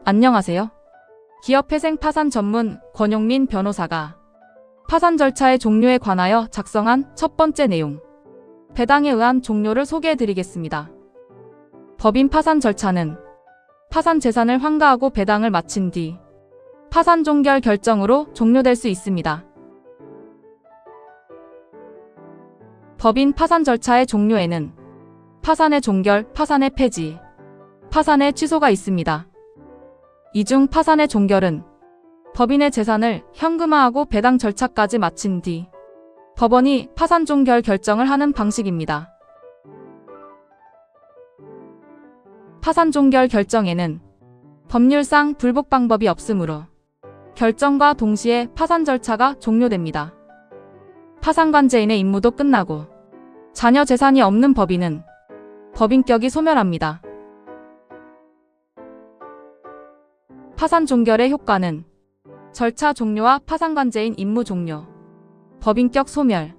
안녕하세요. 기업회생 파산 전문 권용민 변호사가 파산 절차의 종료에 관하여 작성한 첫 번째 내용, 배당에 의한 종료를 소개해드리겠습니다. 법인 파산 절차는 파산 재산을 환가하고 배당을 마친 뒤 파산 종결 결정으로 종료될 수 있습니다. 법인 파산 절차의 종료에는 파산의 종결, 파산의 폐지, 파산의 취소가 있습니다. 이 중 파산의 종결은 법인의 재산을 현금화하고 배당 절차까지 마친 뒤 법원이 파산 종결 결정을 하는 방식입니다. 파산 종결 결정에는 법률상 불복 방법이 없으므로 결정과 동시에 파산 절차가 종료됩니다. 파산관제인의 임무도 끝나고 자녀 재산이 없는 법인은 법인격이 소멸합니다. 파산 종결의 효과는 절차 종료와 파산관제인 임무 종료, 법인격 소멸,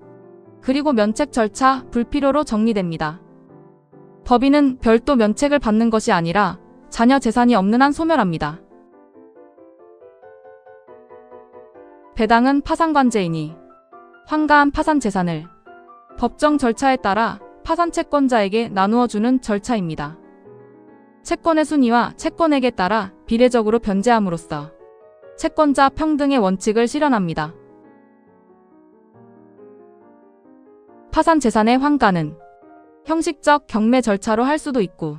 그리고 면책 절차 불필요로 정리됩니다. 법인은 별도 면책을 받는 것이 아니라 자녀 재산이 없는 한 소멸합니다. 배당은 파산관제인이 환가한 파산 재산을 법정 절차에 따라 파산 채권자에게 나누어 주는 절차입니다. 채권의 순위와 채권액에 따라 비례적으로 변제함으로써 채권자 평등의 원칙을 실현합니다. 파산 재산의 환가는 형식적 경매 절차로 할 수도 있고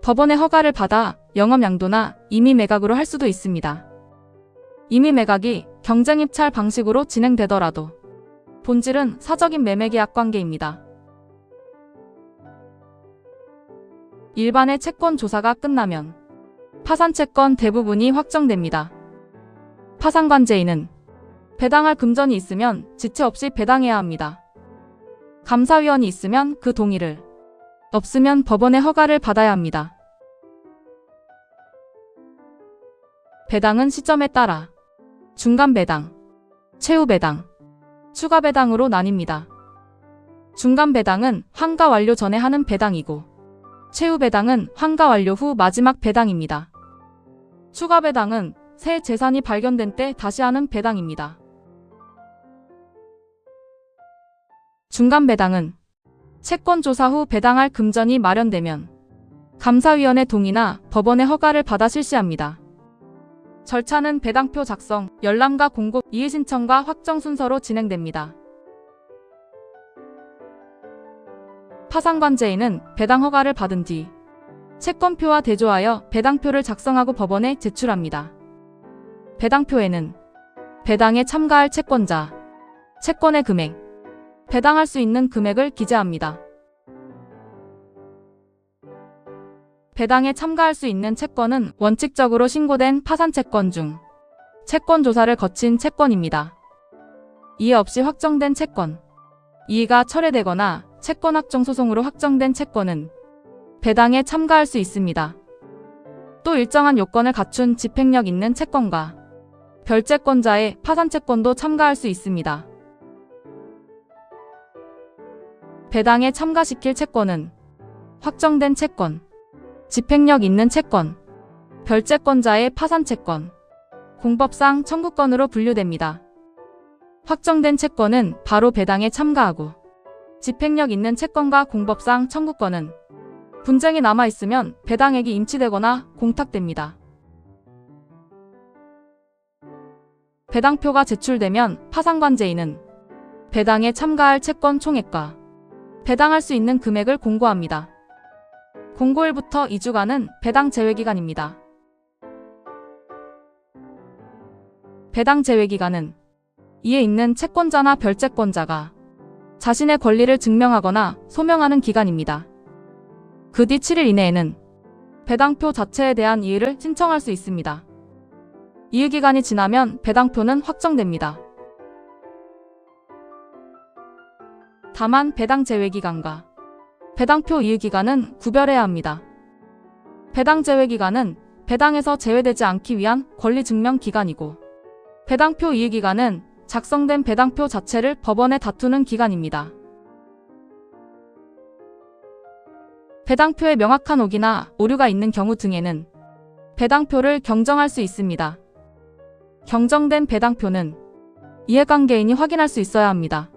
법원의 허가를 받아 영업양도나 임의매각으로 할 수도 있습니다. 임의매각이 경쟁입찰 방식으로 진행되더라도 본질은 사적인 매매계약 관계입니다. 일반의 채권 조사가 끝나면 파산 채권 대부분이 확정됩니다. 파산관제인은 배당할 금전이 있으면 지체 없이 배당해야 합니다. 감사위원이 있으면 그 동의를, 없으면 법원의 허가를 받아야 합니다. 배당은 시점에 따라 중간 배당, 최후 배당, 추가 배당으로 나뉩니다. 중간 배당은 환가 완료 전에 하는 배당이고 최후 배당은 환가 완료 후 마지막 배당입니다. 추가 배당은 새 재산이 발견된 때 다시 하는 배당입니다. 중간 배당은 채권 조사 후 배당할 금전이 마련되면 감사위원회 동의나 법원의 허가를 받아 실시합니다. 절차는 배당표 작성, 열람과 공고, 이의신청과 확정 순서로 진행됩니다. 파산관제인은 배당 허가를 받은 뒤 채권표와 대조하여 배당표를 작성하고 법원에 제출합니다. 배당표에는 배당에 참가할 채권자, 채권의 금액, 배당할 수 있는 금액을 기재합니다. 배당에 참가할 수 있는 채권은 원칙적으로 신고된 파산채권 중 채권 조사를 거친 채권입니다. 이해 없이 확정된 채권, 이의가 철회되거나 채권 확정 소송으로 확정된 채권은 배당에 참가할 수 있습니다. 또 일정한 요건을 갖춘 집행력 있는 채권과 별채권자의 파산채권도 참가할 수 있습니다. 배당에 참가시킬 채권은 확정된 채권, 집행력 있는 채권, 별채권자의 파산채권, 공법상 청구권으로 분류됩니다. 확정된 채권은 바로 배당에 참가하고 집행력 있는 채권과 공법상 청구권은 분쟁이 남아있으면 배당액이 임치되거나 공탁됩니다. 배당표가 제출되면 파산관제인은 배당에 참가할 채권 총액과 배당할 수 있는 금액을 공고합니다. 공고일부터 2주간은 배당 제외기간입니다. 배당 제외기간은 이에 있는 채권자나 별채권자가 자신의 권리를 증명하거나 소명하는 기간입니다. 그 뒤 7일 이내에는 배당표 자체에 대한 이의를 신청할 수 있습니다. 이의기간이 지나면 배당표는 확정됩니다. 다만 배당 제외기간과 배당표 이의기간은 구별해야 합니다. 배당 제외기간은 배당에서 제외되지 않기 위한 권리증명 기간이고 배당표 이의기간은 작성된 배당표 자체를 법원에 다투는 기간입니다. 배당표에 명확한 오기나 오류가 있는 경우 등에는 배당표를 경정할 수 있습니다. 경정된 배당표는 이해관계인이 확인할 수 있어야 합니다.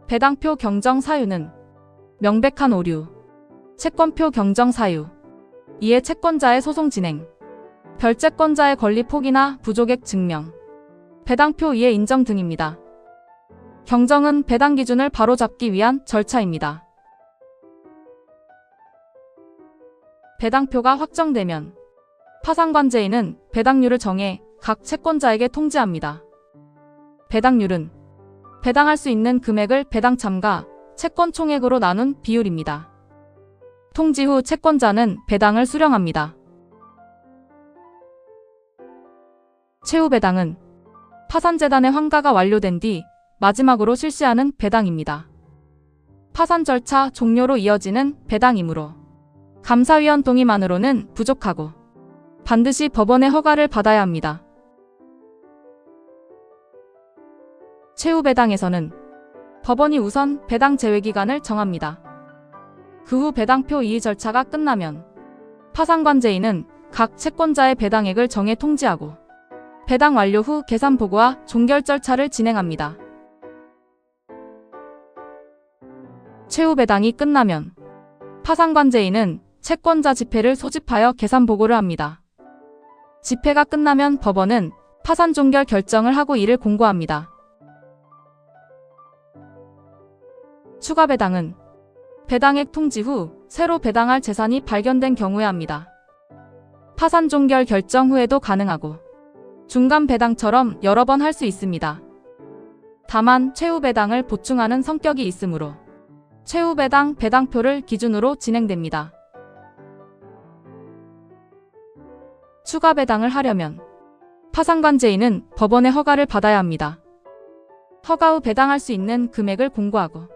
배당표 경정 사유는 명백한 오류, 채권표 경정 사유, 이해 채권자의 소송 진행, 별채권자의 권리 포기나 부족액 증명, 배당표 이해 인정 등입니다. 경정은 배당 기준을 바로잡기 위한 절차입니다. 배당표가 확정되면 파산관제인은 배당률을 정해 각 채권자에게 통지합니다. 배당률은 배당할 수 있는 금액을 배당참과 채권 총액으로 나눈 비율입니다. 통지 후 채권자는 배당을 수령합니다. 최후 배당은 파산재단의 환가가 완료된 뒤 마지막으로 실시하는 배당입니다. 파산 절차 종료로 이어지는 배당이므로 감사위원 동의만으로는 부족하고 반드시 법원의 허가를 받아야 합니다. 최후 배당에서는 법원이 우선 배당 제외 기간을 정합니다. 그 후 배당표 이의 절차가 끝나면 파산관제인은 각 채권자의 배당액을 정해 통지하고 배당 완료 후 계산 보고와 종결 절차를 진행합니다. 최후 배당이 끝나면 파산관제인은 채권자 지폐를 소집하여 계산 보고를 합니다. 집회가 끝나면 법원은 파산 종결 결정을 하고 이를 공고합니다. 추가 배당은 배당액 통지 후 새로 배당할 재산이 발견된 경우에 합니다. 파산 종결 결정 후에도 가능하고 중간 배당처럼 여러 번 할 수 있습니다. 다만 최후 배당을 보충하는 성격이 있으므로 최후 배당 배당표를 기준으로 진행됩니다. 추가 배당을 하려면 파산관제인은 법원의 허가를 받아야 합니다. 허가 후 배당할 수 있는 금액을 공고하고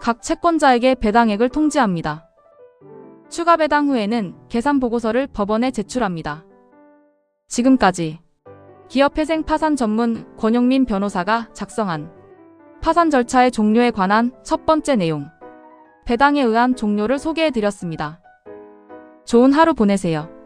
각 채권자에게 배당액을 통지합니다. 추가 배당 후에는 계산 보고서를 법원에 제출합니다. 지금까지 기업회생 파산 전문 권용민 변호사가 작성한 파산 절차의 종료에 관한 첫 번째 내용, 배당에 의한 종료를 소개해드렸습니다. 좋은 하루 보내세요.